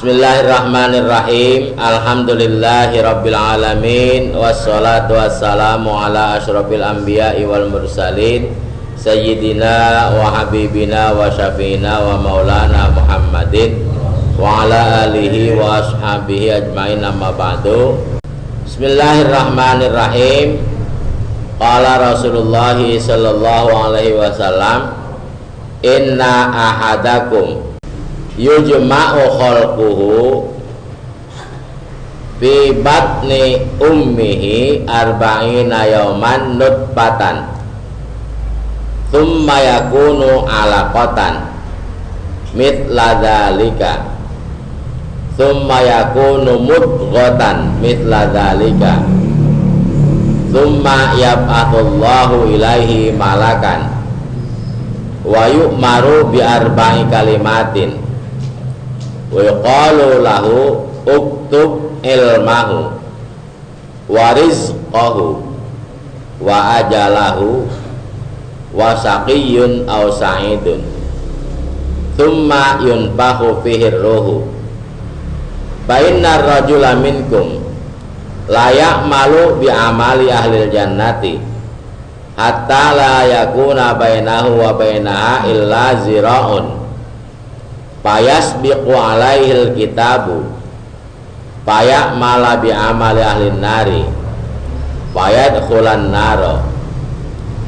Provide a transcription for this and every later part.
Bismillahirrahmanirrahim. Alhamdulillahirabbil alamin wassalatu wassalamu ala asyrofil anbiya'i wal mursalin sayyidina wa habibina wa syafiina wa maulana Muhammadin wa ala alihi wa ashabihi ajmain, amma ba'du. Bismillahirrahmanirrahim. Qala Rasulullah sallallahu alaihi wasallam, inna ahadakum yujma'u khalquhu fi batni ummihi arba'ina yawman nutfatan thumma yakunu alaqatan mithla dzalika thumma yakunu mudghatan mithla dzalika thumma yab'atsullahu ilaihi malakan wa yu'maru bi arba'i kalimatin wa yuqalu lahu uktub ilmahu wa rizqahu wa ajalahu wa saqiyyun aw sa'idun thumma yunfakhu fihi ruhu fa innar rajula minkum la ya'malu bi amali ahlil jannati hatta la yakuna bainahu wa bainaha illa zira'un fayasbiqu alaihil kitabu faya'mala bi amali ahlin nari fayadkhulan naro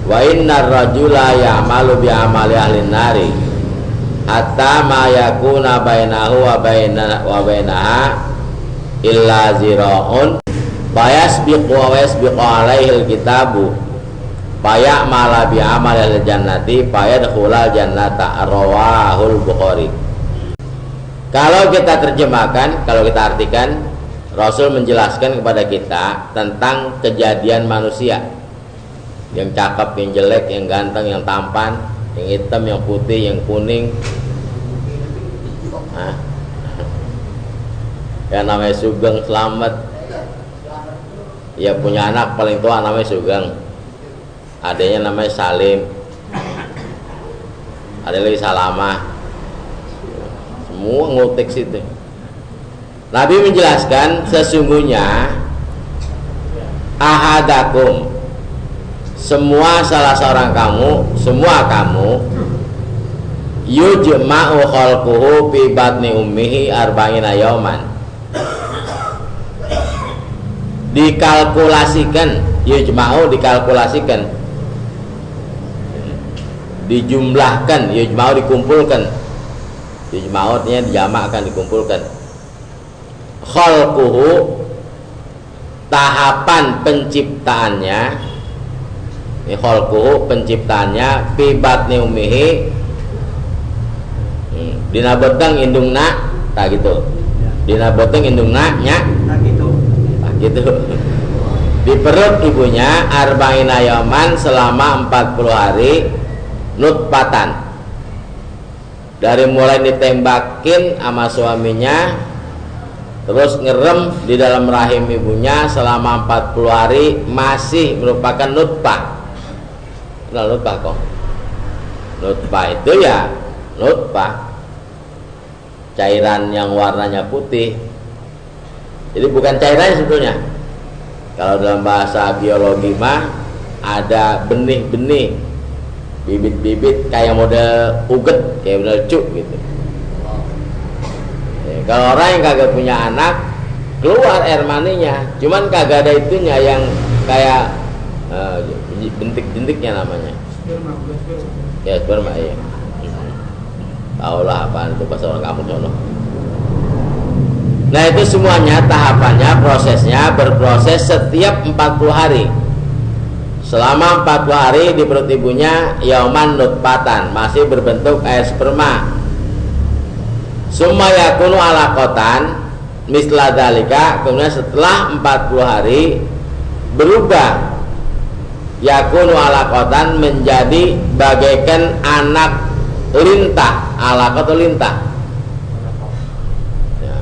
wa innar rajula ya'malu bi amali ahlin nari hatta ma yakuna bainahu wa bainaha illa zira'un fayasbiqu alaihil kitabu faya'mala bi amali ahlil jannati fayadkhulal jannata, rawahul Bukhari. Kalau kita terjemahkan, kalau kita artikan, Rasul menjelaskan kepada kita tentang kejadian manusia, yang cakep, yang jelek, yang ganteng, yang tampan, yang hitam, yang putih, yang kuning. Yang namanya Sugeng Slamet, ya punya anak paling tua namanya Sugeng, adanya namanya Salim, ada lagi Salamah. Semua ngutik situ. Nabi menjelaskan sesungguhnya ahadakum, semua salah seorang kamu, semua kamu, yujma'u khalquhu fi batni ummihi arba'ina yawman, dikalkulasikan, yujma'u dikalkulasikan, dijumlahkan, yujma'u dikumpulkan, yujma'utnya dijamakkan, dikumpulkan. Khalquhu, tahapan penciptaannya, ini khalquhu penciptaannya, fi batni ummihi, dina beteng indungna, tak gitu, dina beteng indungna nya, tak gitu, di perut ibunya arba'ina yauman, selama 40 hari, nutfatan, dari mulai ditembakin sama suaminya, terus ngerem di dalam rahim ibunya selama 40 hari, masih merupakan nutfah. Nah, nutfah kok, nutfah itu ya nutfah, cairan yang warnanya putih. Jadi bukan cairan sebetulnya. Kalau dalam bahasa biologi mah ada benih-benih, bibit-bibit kayak model uget, kayak model cuk gitu. Ya, kalau orang yang kagak punya anak, keluar air maninya, cuman kagak ada itunya yang kayak bentik-bentiknya namanya. Ya, sperma ya. Taulah apaan itu bahasa orang kampung sono. Nah, itu semuanya tahapannya, prosesnya berproses setiap 40 hari. Selama 40 hari di perut ibunya, yauman nutfatan, masih berbentuk air sperma. Summa yakunu alaqatan misla dzalika, kemudian setelah 40 hari berubah, yakunu alaqatan, menjadi bagaikan anak lintah. Alaqah itu lintah ya.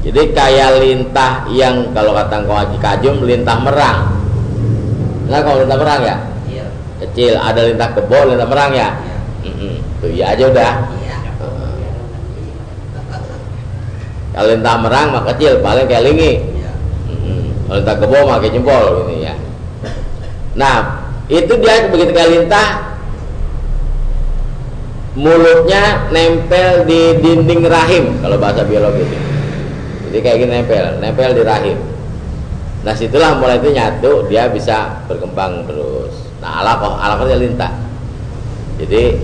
Jadi kayak lintah yang kalau kata Haji Kajum, lintah merang. Nah, kalau lintah merang ya, iya. Kecil, ada lintah kebo, lintah merang ya, iya. Tuh ya aja udah. Iya. Kalau lintah merang mah kecil, paling kayak lingi. Kalau lintah kebo mah kayak jempol ini ya. Nah, itu dia begitu kayak lintah, mulutnya nempel di dinding rahim kalau bahasa biologi itu. Jadi kayak gini nempel di rahim. Nah, situlah mulai itu nyatu, dia bisa berkembang terus. Nah, alaqahnya lintah. Jadi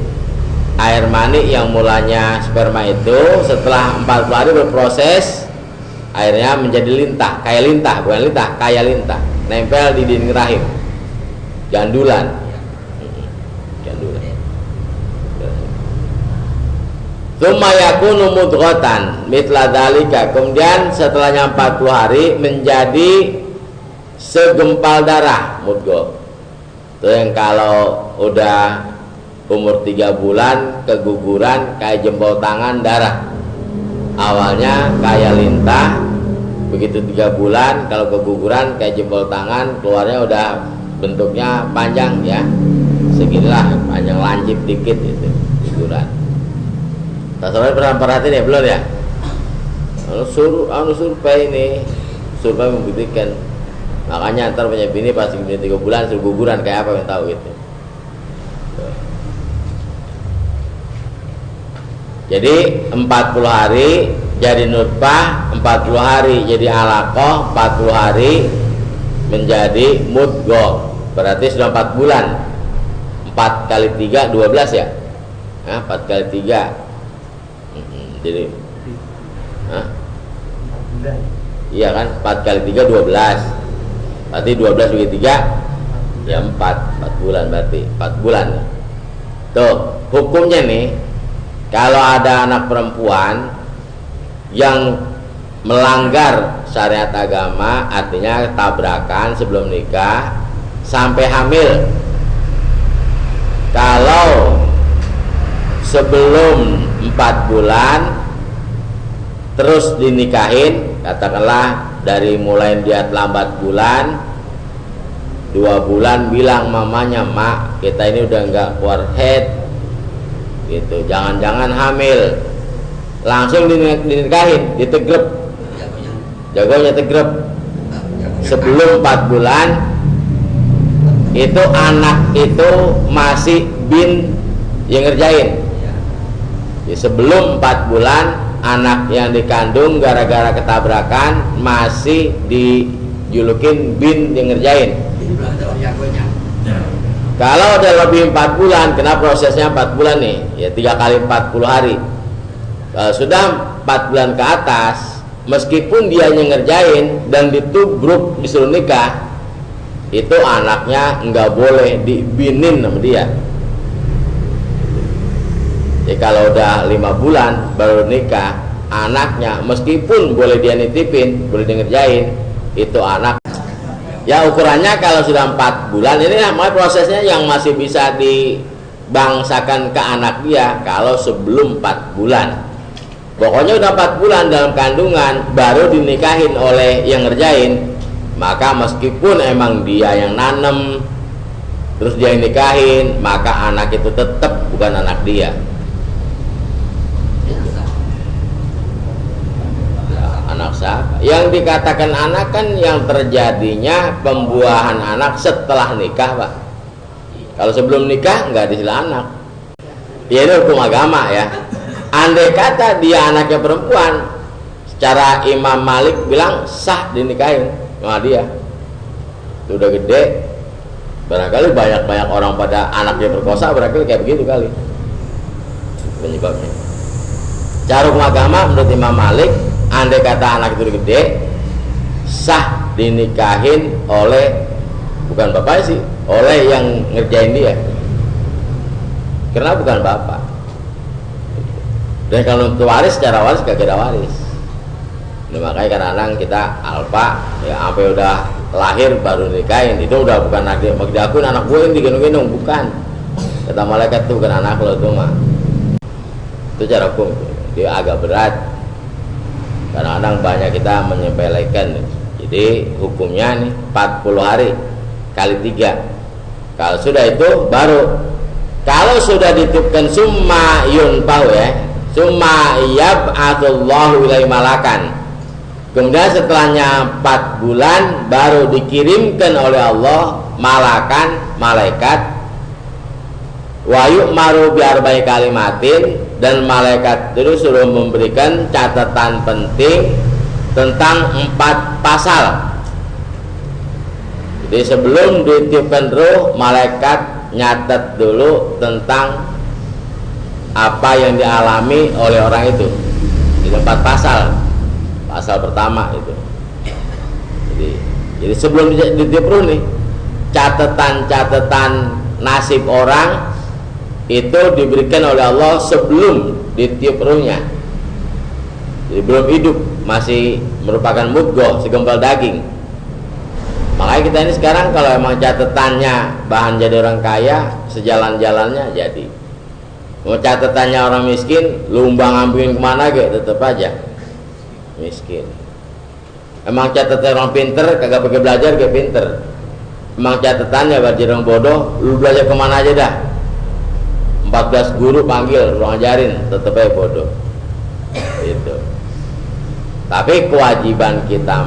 air mani yang mulanya sperma itu setelah 40 hari berproses, airnya menjadi lintah, kayak lintah, bukan lintah, kayak lintah, nempel di dinding rahim, jandulan. Tsumma yakunu mudghatan mithla dzalika. Kemudian setelahnya 40 hari menjadi segempal darah, mudghah. Itu yang kalau udah umur 3 bulan keguguran kayak jempol tangan darah. Awalnya kayak lintah, begitu 3 bulan kalau keguguran kayak jempol tangan, keluarnya udah bentuknya panjang ya, seginilah, panjang lancip dikit itu guguran. Tasawuf pernah perhatiin ya belum ya? Survei ini, survei membuktikan. Makanya antar punya bini pasti 3 bulan suruh guguran kayak apa yang tahu gitu. Jadi 40 hari jadi nutfah, 40 hari jadi alaqah, 40 hari menjadi mudghah. Berarti sudah 4 bulan. 4 kali 3 12 ya? Nah, 4 kali 3 jadi iya kan, 4 kali 3 12. Berarti 12 bagi 3 ya 4 bulan, berarti 4 bulan. Tuh, hukumnya nih, kalau ada anak perempuan yang melanggar syariat agama, artinya tabrakan sebelum nikah sampai hamil, kalau sebelum 4 bulan terus dinikahin, katakanlah dari mulai dia lambat bulan 2 bulan, bilang mamanya, mak kita ini udah nggak keluar head gitu, jangan-jangan hamil, langsung dinikahin, ditegrep, jagonya tegrep. Sebelum 4 bulan itu anak itu masih bin yang ngerjain. Ya, sebelum 4 bulan anak yang dikandung gara-gara ketabrakan masih dijulukin bin yang ngerjain. Kalau udah lebih 4 bulan, kena prosesnya 4 bulan nih, ya 3 kali 40 hari. Kalau sudah 4 bulan ke atas, meskipun dia yang ngerjain dan ditubruk disuruh nikah, itu anaknya nggak boleh dibinin sama dia. Jadi kalau udah 5 bulan baru nikah, anaknya meskipun boleh dia nitipin, boleh dia ngerjain, itu anak. Ya ukurannya kalau sudah 4 bulan, ini namanya prosesnya yang masih bisa dibangsakan ke anak dia kalau sebelum 4 bulan. Pokoknya udah 4 bulan dalam kandungan baru dinikahin oleh yang ngerjain, maka meskipun emang dia yang nanem terus dia yang nikahin, maka anak itu tetap bukan anak dia. Anak siapa? Yang dikatakan anak kan yang terjadinya pembuahan anak setelah nikah, Pak. Kalau sebelum nikah nggak disilah anak. Ya itu hukum agama ya. Andai kata dia anaknya perempuan, secara Imam Malik bilang sah dinikahin sama dia. Itu udah gede. Barangkali banyak orang pada anaknya perkosa, barangkali kayak begitu kali penyebabnya. Cara hukum agama menurut Imam Malik, andai kata anak itu gede, sah dinikahin oleh, bukan bapak sih, oleh yang ngerjain dia, karena bukan bapak. Dan kalau untuk waris, secara waris gak ada waris. Nah, makanya kadang-kadang kita alfa ya sampai udah lahir baru nikahin, itu udah bukan anak dia. Maksud aku anak gue yang digendong-gendong, bukan. Kata malaikat itu bukan anak lo tuh mah. Itu cara hukum, dia agak berat. Kadang-kadang banyak kita menyepelekan. Jadi hukumnya nih 40 hari kali 3. Kalau sudah itu baru. Kalau sudah dititipkan summa yunfau ya, Summa yab'atsullahu ilaihi malakan. Kemudian setelahnya 4 bulan baru dikirimkan oleh Allah malakan, malaikat. Wa yu'maru bi arba'i kalimatin, dan malaikat itu suruh memberikan catatan penting tentang 4 pasal. Jadi sebelum ditiupkan ruh, malaikat nyatet dulu tentang apa yang dialami oleh orang itu. Itu 4 pasal. Pasal pertama itu. Jadi sebelum ditiup ruh nih, catatan nasib orang itu diberikan oleh Allah sebelum ditiup ruhnya. Jadi belum hidup, masih merupakan mudghah, segumpal daging. Makanya kita ini sekarang kalau emang catatannya bahan jadi orang kaya, sejalan-jalannya jadi. Mau catatannya orang miskin, lumbang ambingin kemana gitu, tetap aja miskin. Emang catatan orang pinter, kagak pakai belajar kayak pinter. Emang catatannya buat jadi orang bodoh, lu belajar kemana aja dah. 14 guru panggil, lu ngajarin, tetap aja bodoh. Itu. Tapi kewajiban kita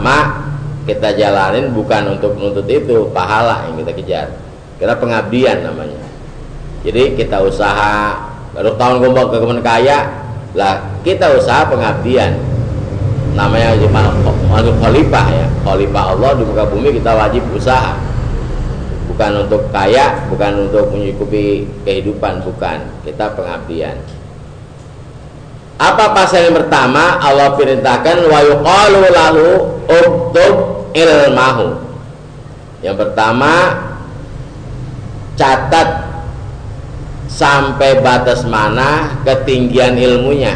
kita jalanin bukan untuk menuntut itu pahala yang kita kejar, karena pengabdian namanya. Jadi kita usaha, baru tahun gombal ke kemen kaya lah, kita usaha pengabdian, namanya makhluk khalifah ya, khalifah Allah di muka bumi. Kita wajib usaha, bukan untuk kaya, bukan untuk mencukupi kehidupan, bukan, kita pengabdian. Apa pasal yang pertama? Allah perintahkan wa yuqalu lahu uktub ilmahu. Yang pertama, catat sampai batas mana ketinggian ilmunya.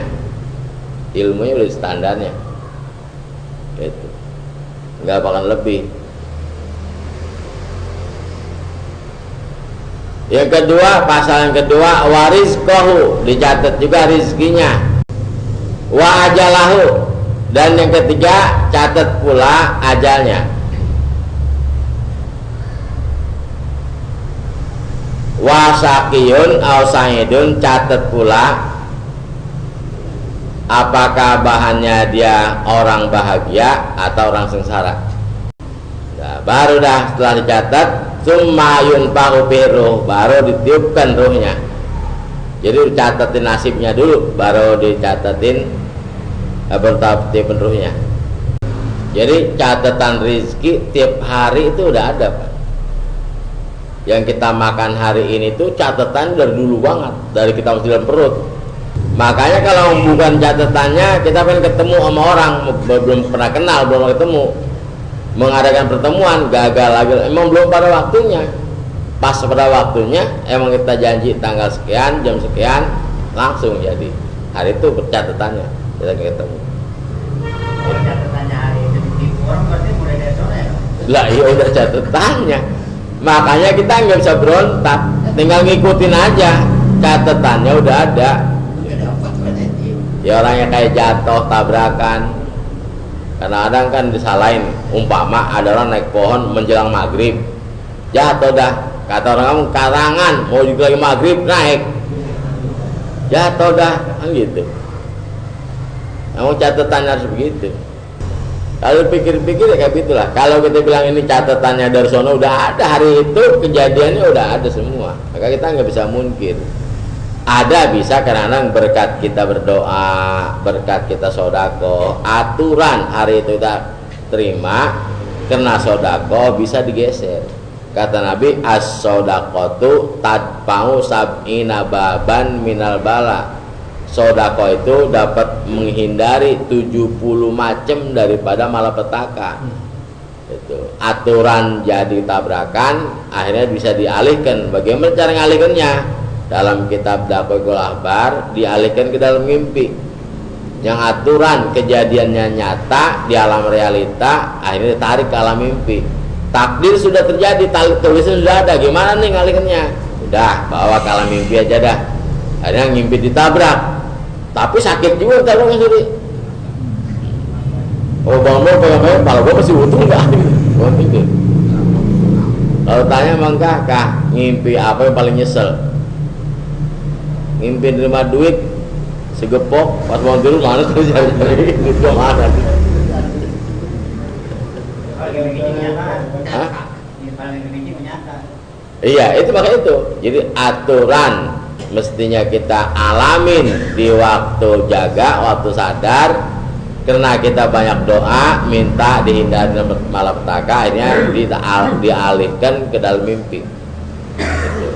Ilmunya udah standarnya, itu nggak bakal lebih. Yang kedua, pasal yang kedua, warizqahu, dicatat juga rizkinya. Wa ajalahu, dan yang ketiga catat pula ajalnya. Wa syaqiyun aw sa'idun, catat pula apakah bahannya dia orang bahagia atau orang sengsara. Nah, baru dah setelah dicatat, summa yunfahu biruh, baru ditiupkan ruhnya. Jadi dicatatin nasibnya dulu, baru dicatatin bertahap ruhnya. Jadi catatan rizki tiap hari itu udah ada, Pak. Yang kita makan hari ini tuh catatan dari dulu banget, dari kita masih dalam perut. Makanya kalau bukan catatannya, kita pengen ketemu sama orang, belum pernah kenal, belum ketemu, mengadakan pertemuan, gagal lagi, emang belum pada waktunya. Pas pada waktunya, emang kita janji tanggal sekian, jam sekian, langsung jadi. Hari itu catatannya kita ketemu. Kalau catatannya hari itu ditipu orang, berarti mulai dari sore ya? Lah iya, udah catatannya. Makanya kita nggak bisa berontak, tinggal ngikutin aja, catatannya udah ada. Ya orang yang kayak jatuh, tabrakan, kadang-kadang kan disalahin. Umpama ada orang naik pohon menjelang maghrib, jatuh dah. Kata orang kamu karangan, mau juga lagi maghrib naik, jatuh dah, kan gitu. Kamu catatannya harus begitu. Kalau pikir-pikir ya kayak gitulah. Kalau kita bilang ini catatannya dari sono udah ada, hari itu kejadiannya udah ada semua, maka kita nggak bisa mungkir. Ada bisa kadang-kadang berkat kita berdoa, berkat kita sodako, aturan hari itu kita terima, kena sodako bisa digeser. Kata Nabi, as-sodaqotu tadfa'u sab'ina baban minal bala. Sodako itu dapat menghindari 70 macam daripada malapetaka. Itu aturan jadi tabrakan, akhirnya bisa dialihkan. Bagaimana cara mengalihkannya? Dalam kitab Dakwahul Ahbar dialihkan ke dalam mimpi. Yang aturan kejadiannya nyata di alam realita, akhirnya ditarik ke alam mimpi. Takdir sudah terjadi, tulisan sudah ada, gimana nih ngalihkannya? Udah, bawa ke alam mimpi aja dah. Akhirnya ngimpi ditabrak, tapi sakit juga kalau nggak jadi. Oh bangun pengen, kalau gue masih utuh nggak? Gue mimpi. Kalau tanya emang kah ngimpi apa yang paling nyesel? Ngimpi nerima duit segepok pas mau tidur mana tuh jari itu mana Paling begini nyata. Hah? Ini paling begini nyata. Iya itu makanya itu jadi aturan mestinya kita alamin di waktu jaga waktu sadar karena kita banyak doa minta dihindari malapetaka akhirnya dialihkan ke dalam mimpi gitu.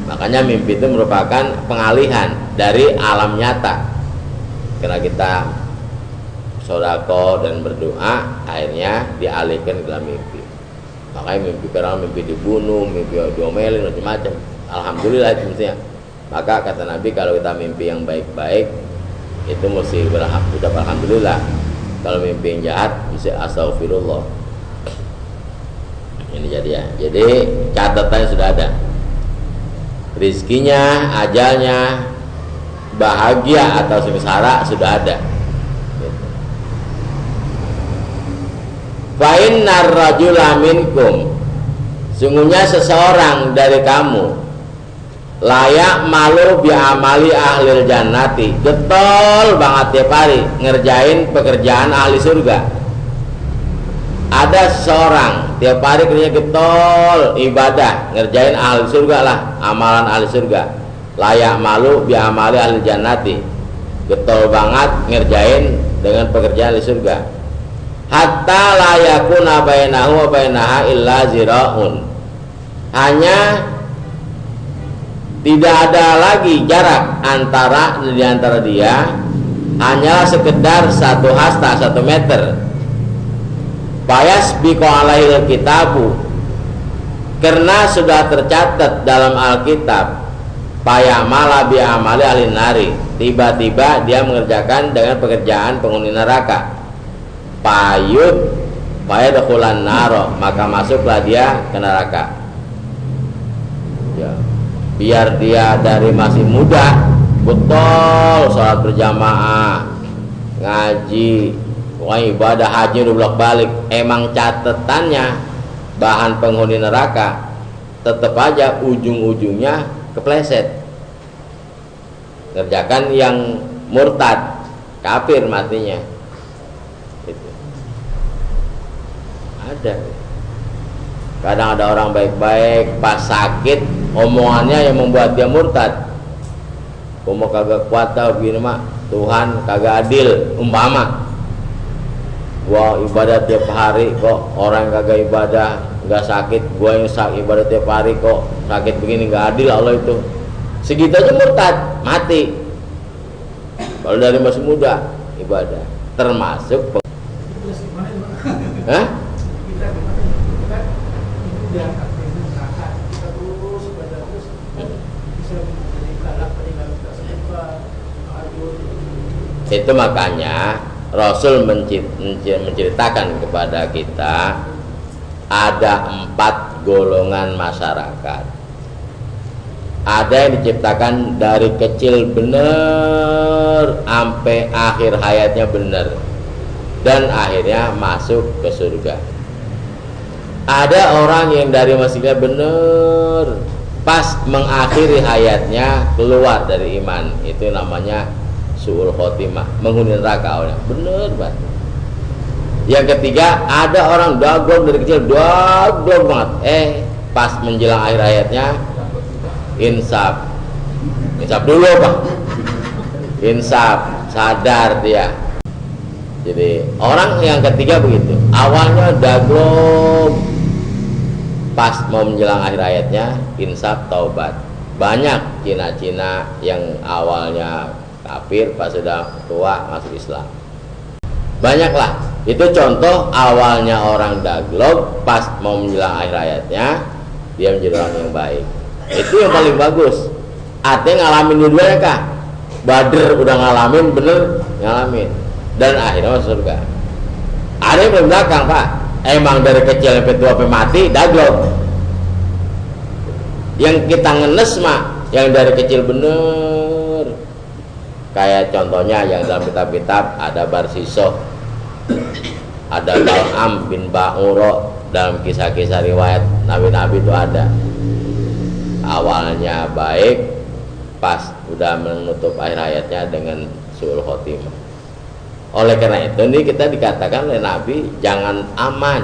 Makanya mimpi itu merupakan pengalihan dari alam nyata karena kita sodako dan berdoa akhirnya dialihkan ke dalam mimpi. Makanya mimpi orang mimpi dibunuh, mimpi diomelin macam-macam. Alhamdulillah itu mestinya. Maka kata Nabi kalau kita mimpi yang baik-baik itu mesti ucap alhamdulillah. Kalau mimpi yang jahat mesti astagfirullah. Ini jadi ya. Jadi catatannya sudah ada. Rizkinya, ajalnya, bahagia atau sengsara sudah ada. Fa innar rajula minkum, sungguhnya seseorang dari kamu layak malu bi amali ahlil jannati, getol banget tiap hari ngerjain pekerjaan ahli surga. Ada seseorang tiap hari kerja getol ibadah ngerjain ahli surga lah, amalan ahli surga. Layak malu bi amali ahlil jannati, getol banget ngerjain dengan pekerjaan ahli surga. Hatta la yakuna bainahu wa bainaha illa ziraun, hanya tidak ada lagi jarak di antara dia hanyalah sekedar 1 hasta 1 meter. Payas biko alaihil kitabu, karena sudah tercatat dalam Alkitab payamala bi amali ahlin nari, tiba-tiba dia mengerjakan dengan pekerjaan penghuni neraka. Payadkhulan naro, maka masuklah dia ke neraka. Ya. Biar dia dari masih muda betul sholat berjamaah, ngaji, ibadah haji udah bolak-balik, emang catatannya bahan penghuni neraka, tetap aja ujung-ujungnya kepleset, ngerjakan yang murtad, kafir matinya. Ada. Kadang ada orang baik-baik pas sakit omongannya yang membuat dia murtad. Kamu kagak kuat tau begini mah, Tuhan kagak adil. Umpama gua ibadah tiap hari kok orang kagak ibadah nggak sakit, gua yang sakit ibadah tiap hari kok sakit begini, nggak adil Allah itu. Segitu aja murtad, mati. Kalau dari masih muda ibadah termasuk Hah? Itu makanya Rasul menceritakan kepada kita ada 4 golongan masyarakat. Ada yang diciptakan dari kecil bener sampai akhir hayatnya bener dan akhirnya masuk ke surga. Ada orang yang dari masihnya bener pas mengakhiri hayatnya keluar dari iman, itu namanya su'ul khotimah, menghuni neraka orang. Bener banget. Yang ketiga, ada orang daglok dari kecil, daglok banget. Pas menjelang akhir hayatnya insaf. Insaf dulu, Pak. Insaf, sadar dia. Jadi orang yang ketiga begitu. Awalnya daglok, pas mau menjelang akhir hayatnya insaf taubat. Banyak Cina-Cina yang awalnya kafir pas sudah tua masuk Islam. Banyaklah. Itu contoh awalnya orang daglok pas mau menjelang akhir hayatnya dia menjadi orang yang baik. Itu yang paling bagus. Artinya ngalamin dua-duanya kah? Badr udah ngalamin, bener ngalamin, dan akhirnya masuk surga. Ada yang belakang, Pak, emang dari kecil sampai tua sampai mati daglok. Yang kita ngenes mah yang dari kecil bener. Kayak contohnya yang dalam kitab-kitab ada Barsisoh, ada Bal'am bin Ba'uro, dalam kisah-kisah riwayat Nabi-Nabi itu ada. Awalnya baik, pas udah menutup akhir hayatnya dengan suul khotimah. Oleh karena itu ini kita dikatakan oleh Nabi jangan aman,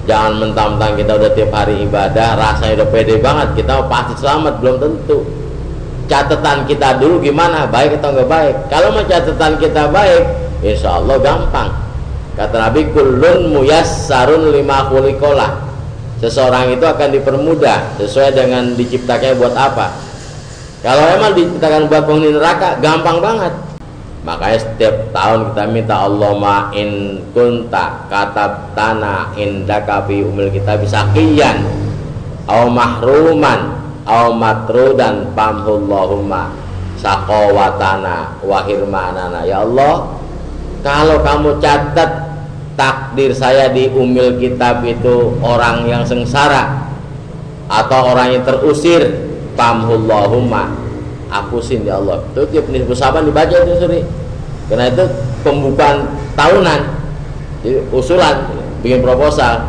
jangan mentang-mentang kita udah tiap hari ibadah rasanya udah pede banget kita pasti selamat, belum tentu. Catatan kita dulu gimana, baik atau enggak baik. Kalau mau catatan kita baik, insya Allah gampang. Kata Nabi, kullun muyassarun lima khuliqalah. Seseorang itu akan dipermudah sesuai dengan diciptakannya buat apa. Kalau emang diciptakan buat penghuni neraka, gampang banget. Makanya setiap tahun kita minta Allahumma in kunta katabtana indaka fi umil kita bisa kian au mahruman au matrudan famhullahumma saqawatana wa hirmanana. Ya Allah, kalau kamu catat takdir saya di umil kitab itu orang yang sengsara atau orang yang terusir, famhullahumma, hapusin ya Allah. Itu tiap nisbu saban dibaca itu suri. Karena itu pembukaan tahunan, jadi usulan, bikin proposal.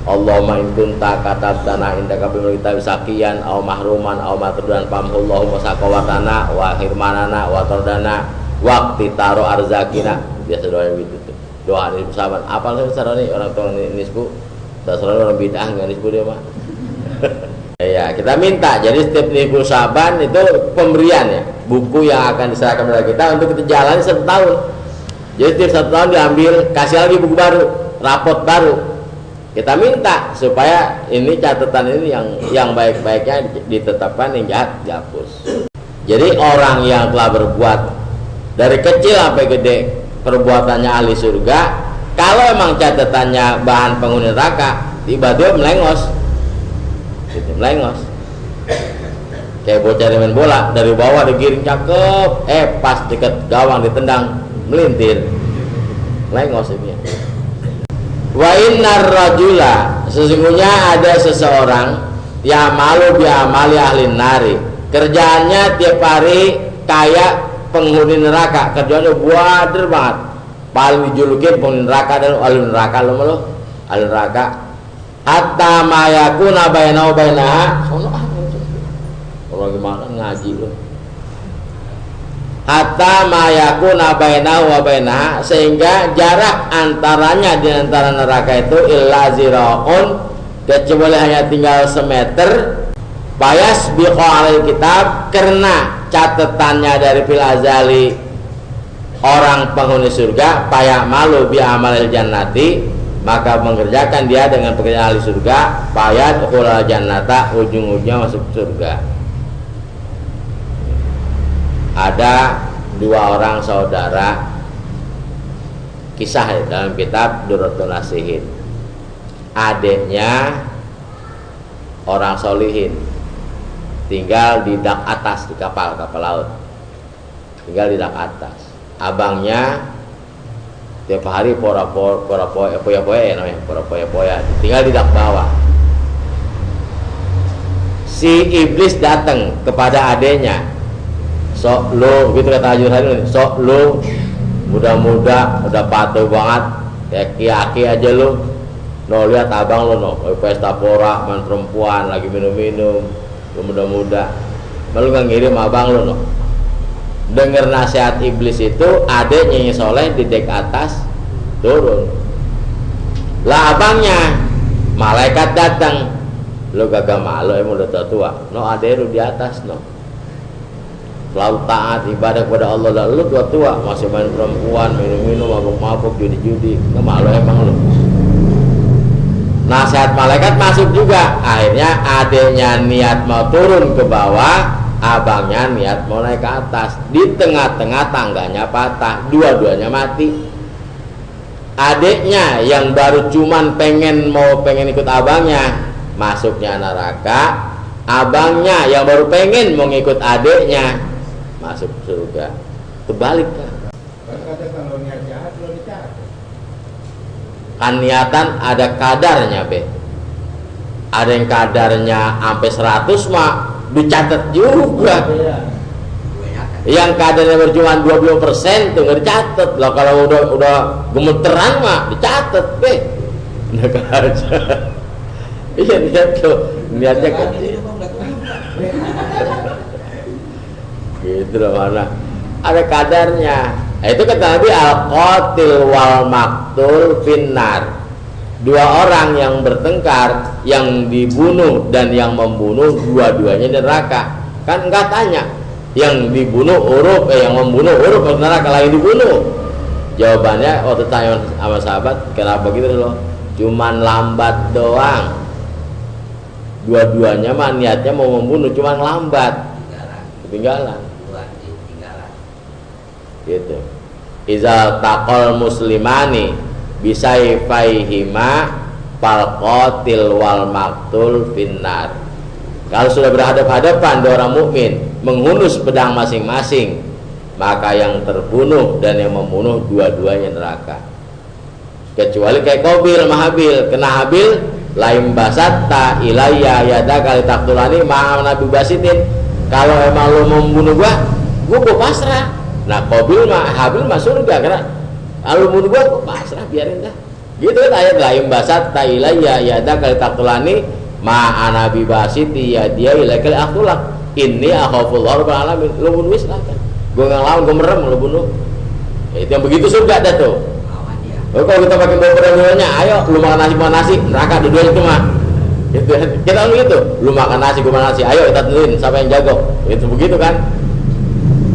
Allahumma in kunta katabtana indaka fi kitab saqiyan aw mahruman aw matrudan famhullahumma saqawatana wa hirmanana wa tardana waqti taro arzakina. Biasa doa gitu tuh. Doa nisbu saban. Apa sih cara nih orang tua nisbu? Terserah orang bidah enggak nisbu dia mah. Ya, kita minta. Jadi setiap nisbu saban itu pemberian ya, buku yang akan diserahkan kepada kita untuk kita jalani 1 tahun. Jadi setiap 1 tahun diambil, kasih lagi buku baru, rapot baru. Kita minta supaya ini catatan ini yang baik-baiknya ditetapkan, yang jahat dihapus. Jadi orang yang telah berbuat dari kecil sampai gede perbuatannya ahli surga, kalau emang catatannya bahan penghuni neraka, tiba-tiba melengos, melengos. Kayak bocah main bola dari bawah digiring cakep, pas deket gawang ditendang melintir, melengos ini. Wa innar rajula, sesungguhnya ada seseorang yang malu bi'amali ahli nari, kerjaannya tiap hari kayak penghuni neraka, kerjaannya buader banget, paling dijulukin penghuni neraka dan ahli neraka. Lo ahli neraka hatta mayakuna bainahu bainaha, orang gimana ngaji lo, hatta mayakuna bainahu wa bainaha, sehingga jarak antaranya di antara neraka itu illa ziraun, kecuali hanya tinggal semeter. Bayas biqo alil kitab, karena catatannya dari fil azali orang penghuni surga, payak malu bi amalil jannati, maka mengerjakan dia dengan pekerjaan ahli surga, payat ukhul jannata, ujung-ujungnya masuk surga. Ada 2 orang saudara, kisah dalam kitab Durratun Nasihin. Adiknya orang solihin, tinggal di dak atas, di kapal laut, tinggal di dak atas. Abangnya tiap hari poya-poya namanya, poya-poya, tinggal di dak bawah. Si iblis datang kepada adiknya, sok lo, gitu kata Haji Haji, sok lo muda-muda udah patuh banget, kayak aki-aki aja lo. No, lihat abang lo, no, pesta pora, main perempuan, lagi minum-minum, lo muda-muda, malu nggak ngirim abang lo, no. Dengar nasihat iblis itu, adeknya yang soleh di dek atas turun. Lah abangnya, malaikat datang, lo gagah malu emang udah tua, no adek lo di atas, no. Selalu taat ibadah kepada Allah, dan lu tua masih main perempuan, minum-minum, mabuk-mabuk, judi-judi, nggak malu emang lu. Nasihat malaikat masuk juga. Akhirnya adiknya niat mau turun ke bawah, abangnya niat mau naik ke atas. Di tengah-tengah tangganya patah, dua-duanya mati. Adiknya yang baru cuman pengen ikut abangnya, masuknya neraka. Abangnya yang baru pengen mau ngikut adiknya, masuk surga. Kebalik kan? Kalau niat jahat lo dicatat. Kan niatan ada kadarnya, be. Ada yang kadarnya sampai 100 mah dicatat juga. Yang kadarnya berjumlah 20% tuh nggak dicatat. Lah kalau udah gemeteran mah dicatat, be. Nah aja. Iya, lihat tuh, niatnya kecil. Itu loh mana? Ada kadarnya. Nah, itu kata Nabi al-qatil wal maktul finnar. Dua orang yang bertengkar, yang dibunuh dan yang membunuh, dua-duanya di neraka. Kan enggak tanya, yang dibunuh huruf, yang membunuh huruf ke neraka, lain dibunuh. Jawabannya waktu tanya sama sahabat, kenapa gitu loh? Cuman lambat doang. Dua-duanya mah niatnya mau membunuh, cuman lambat. Ketinggalan. Gitu. Izal taqal muslimani bisayfaihima fal qatil wal maktul finnar. Kalau sudah berhadap-hadapan dua orang mukmin menghunus pedang masing-masing, maka yang terbunuh dan yang membunuh dua-duanya neraka. Kecuali kayak Qabil sama Habil. Kena Habil, laim basatta ilayya yadaka litaqtulani ma nabi basitin. Kalau emang lu membunuh gua pasrah. Nah Qabil mah Habil mah surga, karena kalau bunuh gua pasrah, biarin dah. Gitu kan ayat laim basatta ilayya yadaka litaqtulani ma nabi basiti ya dia ilaikal akhlak. Ini akhafullah rabbul alamin. Lu bunuh silakan. Gua nggak lawan, gua merem, lu bunuh. Ya, itu yang begitu surga dah tuh. Oh, kalau kita pakai bau-baunya, ayo lu makan nasi, neraka dua-duanya itu mah. Gitu. Kita gitu, lu makan nasi, gua makan nasi, ayo kita tentuin siapa yang jago. Itu begitu kan?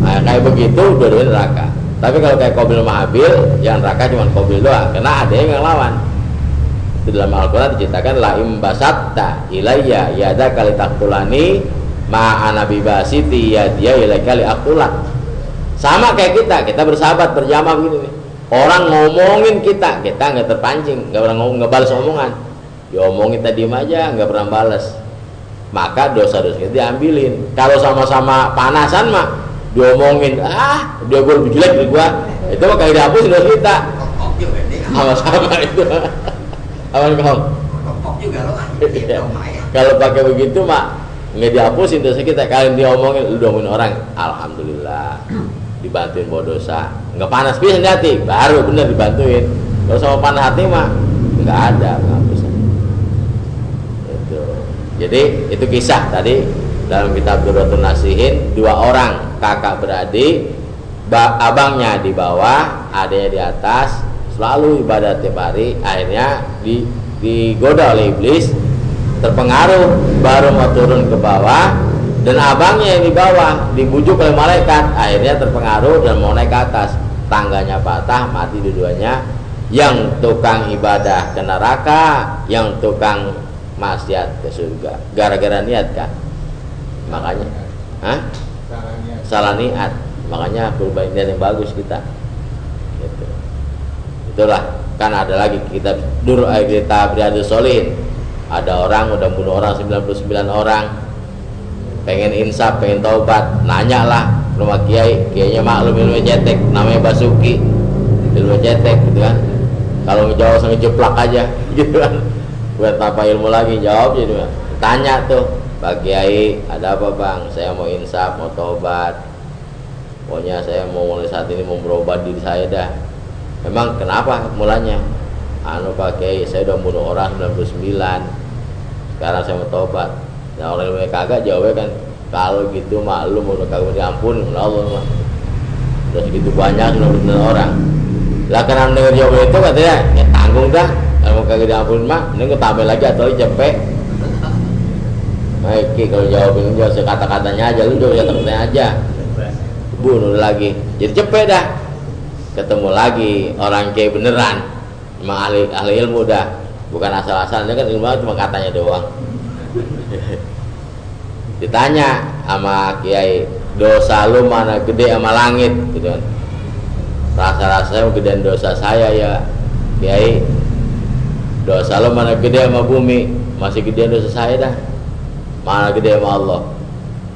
Nah, kayak begitu dua-duanya neraka. Tapi kalau kayak Qabil sama Habil, yang neraka cuma Qabil doang, karena ada yang lawan. Itu dalam Al-Quran diceritakan laim basatta ilayya yadaka litaqtulani ma ana bibasiti yadiya ilaika liaqtulak. Sama kayak kita bersahabat berjamaah begini nih. Orang ngomongin kita nggak terpancing, nggak pernah ngomong, nggak balas omongan. Diomongin kita diem aja, nggak pernah balas. Maka dosa-dosa kita diambilin. Kalau sama-sama panasan mah diomongin, dia gue lebih jelek dari gua, itu mah kayak dihapusin dosa kita. Sama-sama itu. Aman kau. Kalau pakai begitu mah nggak dihapusin dosa kita. Kalian diomongin, lu diomongin orang, alhamdulillah dibantuin bawa dosa, nggak panas bisa hati, baru bener dibantuin. Kalau sama panas hati mah nggak ada, nggak bisa. Itu. Jadi itu kisah tadi dalam kitab Durratun Nasihin, dua orang kakak beradik, abangnya di bawah, adanya di atas, selalu ibadah tiap hari. Akhirnya digoda oleh iblis, terpengaruh, baru mau turun ke bawah. Dan abangnya yang di bawah dibujuk oleh malaikat, akhirnya terpengaruh dan mau naik ke atas. Tangganya patah, mati dua-duanya. Yang tukang ibadah ke neraka, yang tukang maksiat ke surga. Gara-gara niat kan? Makanya, salah niat. Makanya berubah niat yang bagus kita. Gitu. Itulah, kan ada lagi kita Riyadhus Shalihin. Ada orang udah bunuh orang 99 orang. Pengen insaf, pengen taubat, nanya lah rumah kiainya maklum ilmu cetek, namanya Basuki, ilmu cetek gitu kan. Kalau ngejawab sama jeplak aja gitu kan, buat apa ilmu lagi, jawab jadi tanya tuh, Pak Kiai ada apa bang, saya mau insaf, mau taubat, pokoknya saya mau mulai saat ini mau berobat diri saya dah. Emang kenapa mulanya? Pak Kiai, saya udah bunuh orang 99, sekarang saya mau taubat. Nah orang yang kagak jawabnya kan, kalau gitu maklum udah kagak diampun Allah mah. Udah segitu banyak 99 orang. Lah karena mendengar jawaban itu katanya, ya tanggung dah. Kalau kagak diampun mah, mending tambah lagi atau cepet. Baik, kalau jawabin jawab sekata-katanya aja, lu jawab kata-katanya aja. Bunuh lagi. Jadi cepet dah. Ketemu lagi orang kayak beneran. Emang ahli ilmu dah. Bukan asal-asalan, dia kan ilmu cuma katanya doang. Ditanya sama kiai, dosa lu mana gede sama langit gitu kan. Rasa-rasanya gedean dosa saya ya kiai. Dosa lu mana gede sama bumi, masih gedean dosa saya dah. Mana gede sama Allah.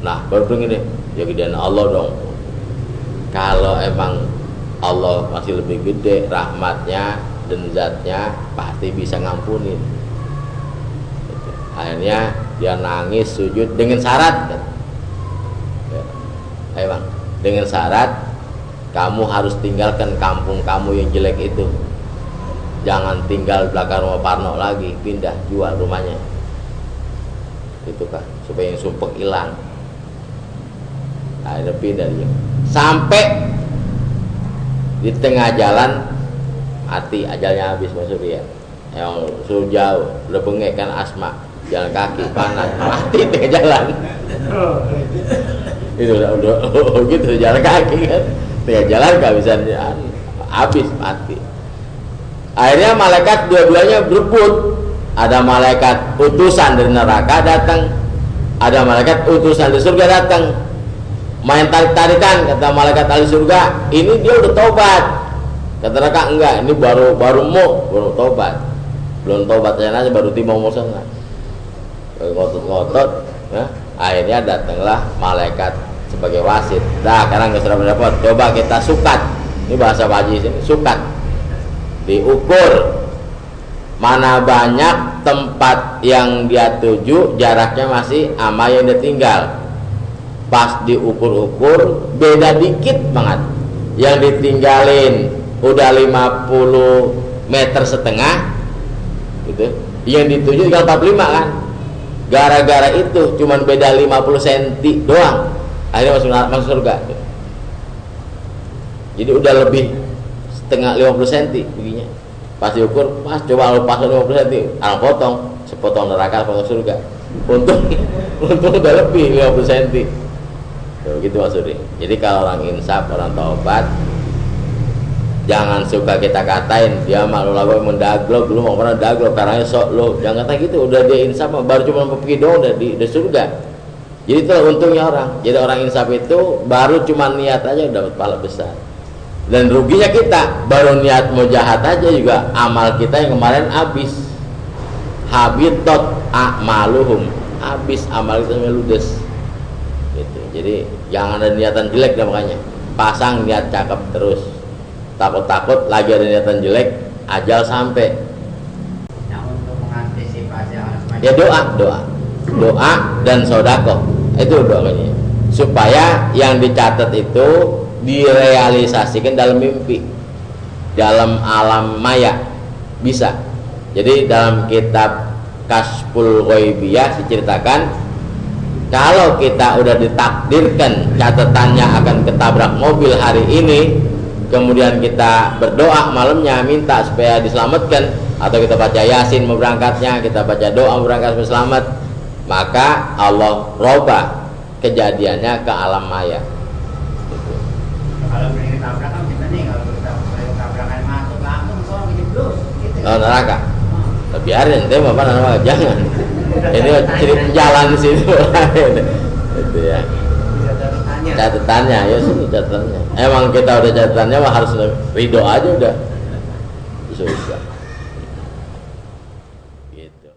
Nah baru begini, ya gedean Allah dong. Kalau emang Allah masih lebih gede rahmatnya dan zatnya, pasti bisa ngampunin. Akhirnya dia nangis sujud dengan syarat kan? Ya. Ayo bang, dengan syarat kamu harus tinggalkan kampung kamu yang jelek itu, jangan tinggal belakang rumah Parno lagi, pindah, jual rumahnya itu kan, supaya yang sumpek hilang. lebih dari sampai di tengah jalan mati, ajalnya habis masuk dia. Yang suruh jauh, udah bengek kan asma, jalan kaki panas, mati tengah jalan. Itu udah gitu jalan kaki kan, tengah jalan kehabisan habis mati. Akhirnya malaikat dua-duanya berebut. Ada malaikat utusan dari neraka datang, ada malaikat utusan dari surga datang. Main tarik-tarikan, kata malaikat ahli surga, ini dia udah tobat. Kata neraka enggak, ini baru tobat. Belum tobat aja baru timau mau sana. Ngotot-ngotot, ya. Akhirnya datanglah malaikat sebagai wasit. Dah, sekarang nggak sudah mendapat. Coba kita sukat. Ini bahasa Pak Haji sini, sukat. Diukur mana banyak tempat yang dia tuju, jaraknya masih sama yang dia tinggal. Pas diukur-ukur beda dikit banget. Yang ditinggalin udah 50 meter setengah gitu. Yang dituju tinggal 45 kan. Gara-gara itu cuman beda 50 cm doang. Akhirnya masuk surga. Jadi udah lebih setengah 50 cm begini. Pas diukur, pas coba lu pas 50 cm, orang potong, sepotong neraka, potong surga. Untung udah lebih 50 cm. Gitu maksudnya. Jadi kalau orang insaf, orang taubat, jangan suka kita katain dia malu lagu mendaglok, dulu mau pernah daglok karena sok lo, jangan kata gitu. Udah dia insaf baru cuma pergi doang udah di surga. Jadi itu untungnya orang. Jadi orang insaf itu baru cuma niat aja udah dapat pahala besar. Dan ruginya kita baru niat mau jahat aja juga amal kita yang kemarin habis. Habitat a'maluhum, habis amal kita ludes. Gitu. Jadi jangan ada niatan jelek dah, makanya pasang niat cakep terus. Takut-takut lagi ada niatan jelek, ajal sampai. Nah, untuk mengantisipasi hal semacam Ya doa dan sodako itu doanya supaya yang dicatat itu direalisasikan dalam mimpi, dalam alam maya bisa. Jadi dalam kitab Kasful Ghaibiyah diceritakan kalau kita udah ditakdirkan catatannya akan ketabrak mobil hari ini, kemudian kita berdoa malamnya minta supaya diselamatkan, atau kita baca Yasin mau berangkatnya, kita baca doa berangkat supaya selamat, maka Allah robah kejadiannya ke alam maya. Kalau beri tabrakan kita nih, kalau kita tabrakan masuk langsung soal jeblus gitu. Oh, neraka. Biarin deh bapak neraka, jangan. Ini cerita jalan di situ. Itu ya. Catatannya ya sini catatannya. Emang kita udah catatannya mah harus ridho aja udah. Susah. Gitu.